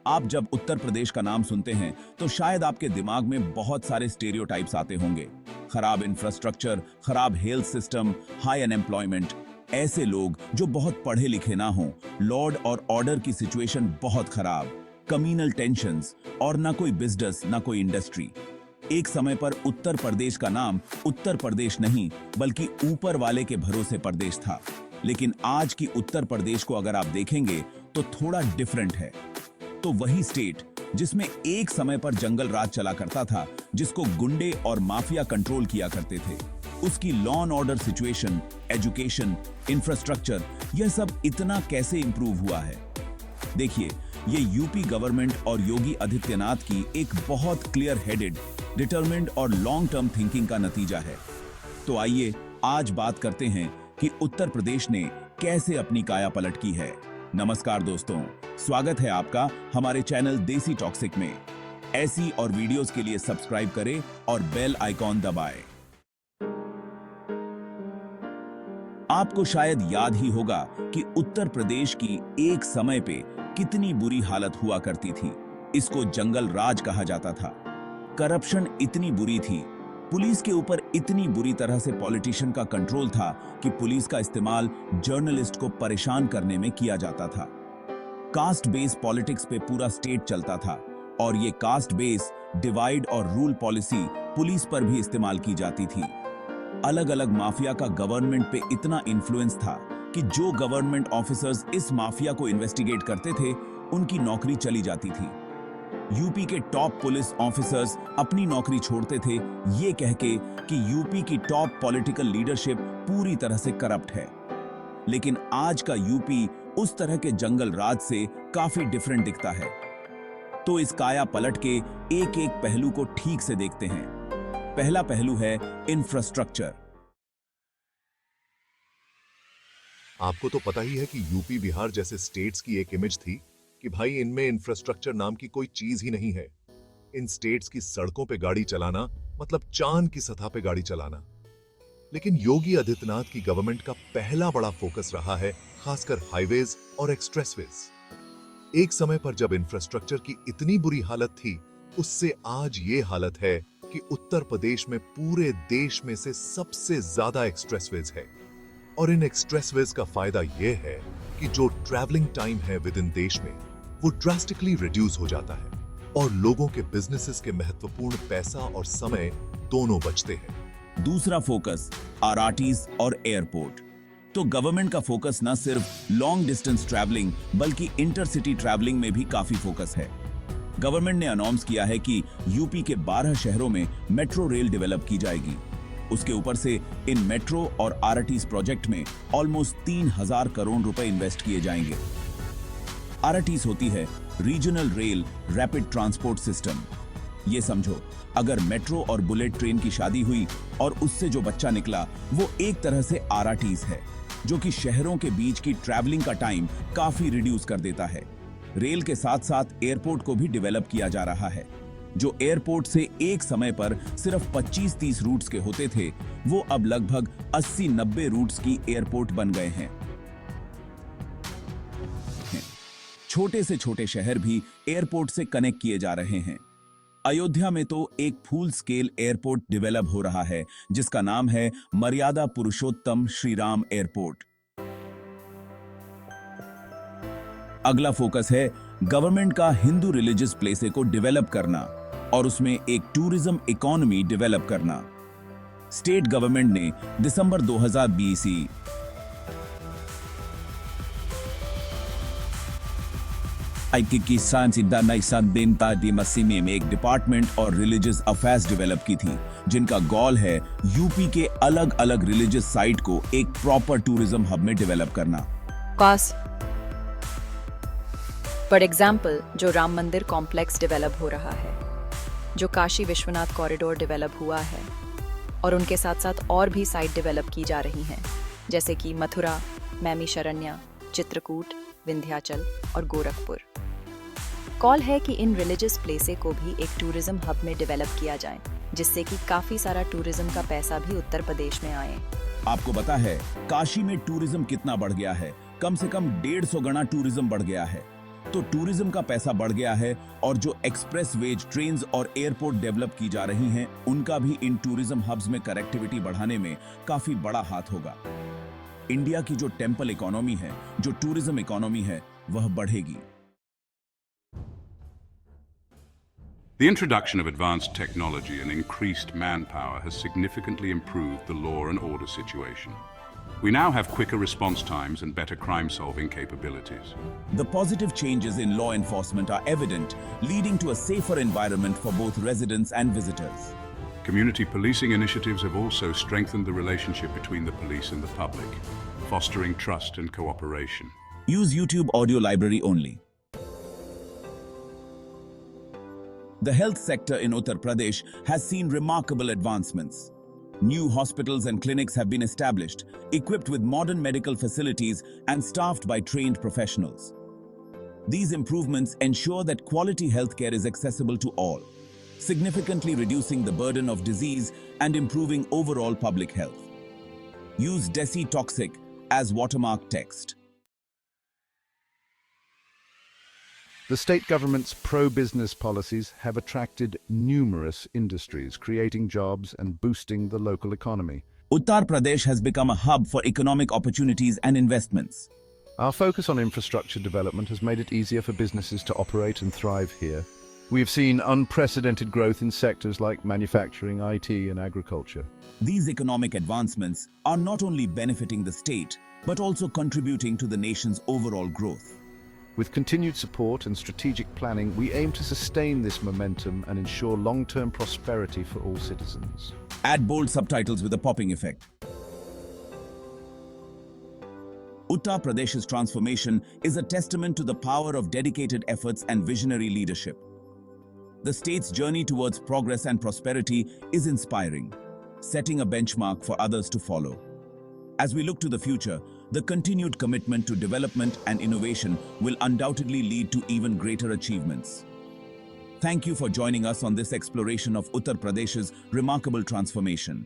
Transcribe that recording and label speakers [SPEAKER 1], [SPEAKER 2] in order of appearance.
[SPEAKER 1] आप जब उत्तर प्रदेश का नाम सुनते हैं तो शायद आपके दिमाग में बहुत सारे स्टेरियोटाइप्स आते होंगे। खराब इंफ्रास्ट्रक्चर, खराब हेल्थ सिस्टम, हाई अनएम्प्लॉयमेंट, ऐसे लोग जो बहुत पढ़े लिखे ना हों, लॉर्ड और ऑर्डर की सिचुएशन बहुत खराब, कम्युनल टेंशंस और ना कोई बिजनेस ना कोई इंडस्ट्री। एक समय पर उत्तर प्रदेश का नाम उत्तर प्रदेश नहीं बल्कि ऊपर वाले के भरोसे प्रदेश था। लेकिन आज की उत्तर प्रदेश को अगर आप देखेंगे तो थोड़ा डिफरेंट है। तो वही स्टेट जिसमें एक समय पर जंगल राज चला करता था, जिसको गुंडे और माफिया कंट्रोल किया करते थे, उसकी law and order situation, education, infrastructure, यह सब इतना कैसे इंप्रूव हुआ है। देखिए, ये यूपी गवर्नमेंट और योगी आदित्यनाथ की एक बहुत क्लियर हेडेड, डिटरमिन्ड और लॉन्ग टर्म थिंकिंग का नतीजा है। तो आइए आज बात करते हैं कि उत्तर प्रदेश ने कैसे अपनी काया पलट की है। नमस्कार दोस्तों, स्वागत है आपका हमारे चैनल देसी टॉक्सिक में। ऐसी और वीडियोस के लिए सब्सक्राइब करें और बेल आइकॉन दबाएं। आपको शायद याद ही होगा कि उत्तर प्रदेश की एक समय पे कितनी बुरी हालत हुआ करती थी। इसको जंगल राज कहा जाता था। करप्शन इतनी बुरी थी, पुलिस के ऊपर इतनी बुरी तरह से पॉलिटिशियन का कंट्रोल था कि पुलिस का इस्तेमाल जर्नलिस्ट को परेशान करने में किया जाता था। कास्ट बेस पॉलिटिक्स पे पूरा स्टेट चलता था और ये कास्ट बेस डिवाइड और रूल पॉलिसी पुलिस पर भी इस्तेमाल की जाती थी। अलग अलग माफिया का गवर्नमेंट पे इतना इन्फ्लुएंस था कि जो गवर्नमेंट ऑफिसर्स इस माफिया को इन्वेस्टिगेट करते थे, उनकी नौकरी चली जाती थी। यूपी के टॉप पुलिस ऑफिसर्स अपनी नौकरी छोड़ते थे ये कह के कि यूपी की टॉप पॉलिटिकल लीडरशिप पूरी तरह से करप्ट है। लेकिन आज का यूपी उस तरह के जंगल राज से काफी डिफरेंट दिखता है। तो इस काया पलट के एक एक पहलू को ठीक से देखते हैं। पहला पहलू है इंफ्रास्ट्रक्चर।
[SPEAKER 2] आपको तो पता ही है कि यूपी बिहार जैसे स्टेट्स की एक इमेज थी कि भाई इनमें इंफ्रास्ट्रक्चर नाम की कोई चीज ही नहीं है। इन स्टेट्स की सड़कों पे गाड़ी चलाना मतलब चांद की सतह पे गाड़ी चलाना। लेकिन योगी आदित्यनाथ की गवर्नमेंट का पहला बड़ा फोकस रहा है खासकर हाईवेज और एक्सप्रेसवेज। एक समय पर जब इंफ्रास्ट्रक्चर की इतनी बुरी हालत थी, उससे आज ये हालत है कि उत्तर प्रदेश में पूरे देश में से सबसे ज्यादा एक्सप्रेसवेज है। और इन एक्सप्रेसवेज का फायदा यह है कि जो ट्रैवलिंग टाइम है विद इन देश में वो ड्रास्टिकली रिड्यूस हो जाता है और लोगों के बिजनेसेस के महत्वपूर्ण पैसा और समय दोनों बचते हैं।
[SPEAKER 1] दूसरा फोकस आरआरटीज और एयरपोर्ट। तो गवर्नमेंट का फोकस न सिर्फ लॉन्ग डिस्टेंस ट्रैवलिंग बल्कि इंटरसिटी ट्रैवलिंग में भी काफी फोकस है। गवर्नमेंट ने अनाउंस किया है कि यूपी के 12 शहरों में मेट्रो रेल डेवलप की जाएगी। उसके ऊपर से इन मेट्रो और आरआरटीज प्रोजेक्ट में ऑलमोस्ट 3000 करोड़ रुपए इन्वेस्ट किए जाएंगे। आरआरटीज होती है regional rail rapid transport system. ये समझो, अगर मेट्रो और बुलेट ट्रेन की शादी हुई और उससे जो बच्चा निकला वो एक तरह से आरआरटीज है, जो कि शहरों के बीच की ट्रैवलिंग का टाइम काफी रिड्यूस कर देता है। रेल के साथ साथ एयरपोर्ट को भी डेवलप किया जा रहा है। जो एयरपोर्ट से एक समय पर सिर्फ 25-30 रूट्स के होते थे, वो अब लगभग 80-90 रूट्स की एयरपोर्ट बन गए हैं। छोटे से छोटे शहर भी एयरपोर्ट से कनेक्ट किए जा रहे हैं। अयोध्या में तो एक फुल स्केल एयरपोर्ट डेवलप हो रहा है जिसका नाम है मर्यादा पुरुषोत्तम श्री राम एयरपोर्ट। अगला फोकस है गवर्नमेंट का हिंदू रिलीजियस प्लेस को डेवलप करना और उसमें एक टूरिज्म इकोनॉमी डेवलप करना। स्टेट गवर्नमेंट ने दिसंबर 2020 में एक डिपार्टमेंट और रिलीजियस अफेयर्स डेवलप की थी, जिनका गोल है यूपी के अलग अलग रिलीजियस साइट को एक प्रॉपर टूरिज्म हब में डेवलप करना।
[SPEAKER 3] फॉर एग्जाम्पल, जो राम मंदिर कॉम्प्लेक्स डेवलप हो रहा है, जो काशी विश्वनाथ कॉरिडोर डेवलप हुआ है और उनके साथ साथ और भी साइट डेवलप की जा रही हैं, जैसे कि मथुरा, नैमिषारण्य, चित्रकूट, विंध्याचल और गोरखपुर। कॉल है कि इन रिलीजियस प्लेसे को भी एक टूरिज्म हब में डेवलप किया जाए, जिससे कि काफी सारा टूरिज्म का पैसा भी उत्तर प्रदेश में आए।
[SPEAKER 1] आपको पता है काशी में टूरिज्म कितना बढ़ गया है? कम से कम 150 गुना टूरिज्म बढ़ गया है। तो टूरिज्म का पैसा बढ़ गया है और जो एक्सप्रेस वेज ट्रेन्स और एयरपोर्ट डेवलप की जा रही हैं, उनका भी इन टूरिज्म हब्स में कनेक्टिविटी बढ़ाने में काफी बड़ा हाथ होगा। इंडिया की जो टेम्पल इकोनॉमी है, जो टूरिज्म इकोनॉमी है, वह बढ़ेगी।
[SPEAKER 4] The introduction of advanced technology and increased manpower has significantly improved the law and order situation. We now have quicker response times and better crime-solving capabilities.
[SPEAKER 1] The positive changes in law enforcement are evident, leading to a safer environment for both residents and visitors.
[SPEAKER 4] Community policing initiatives have also strengthened the relationship between the police and the public, fostering trust and cooperation.
[SPEAKER 1] Use YouTube audio library only. The health sector in Uttar Pradesh has seen remarkable advancements. New hospitals and clinics have been established, equipped with modern medical facilities and staffed by trained professionals. These improvements ensure that quality healthcare is accessible to all, significantly reducing the burden of disease and improving overall public health. Use Desi Toxic as watermark text.
[SPEAKER 5] The state government's pro-business policies have attracted numerous industries, creating jobs and boosting the local economy.
[SPEAKER 1] Uttar Pradesh has become a hub for economic opportunities and investments.
[SPEAKER 5] Our focus on infrastructure development has made it easier for businesses to operate and thrive here. We have seen unprecedented growth in sectors like manufacturing, IT, and agriculture.
[SPEAKER 1] These economic advancements are not only benefiting the state, but also contributing to the nation's overall growth.
[SPEAKER 5] With continued support and strategic planning, we aim to sustain this momentum and ensure long-term prosperity for all citizens.
[SPEAKER 1] Add bold subtitles with a popping effect. Uttar Pradesh's transformation is a testament to the power of dedicated efforts and visionary leadership. The state's journey towards progress and prosperity is inspiring, setting a benchmark for others to follow. As we look to the future, the continued commitment to development and innovation will undoubtedly lead to even greater achievements. Thank you for joining us on this exploration of Uttar Pradesh's remarkable transformation.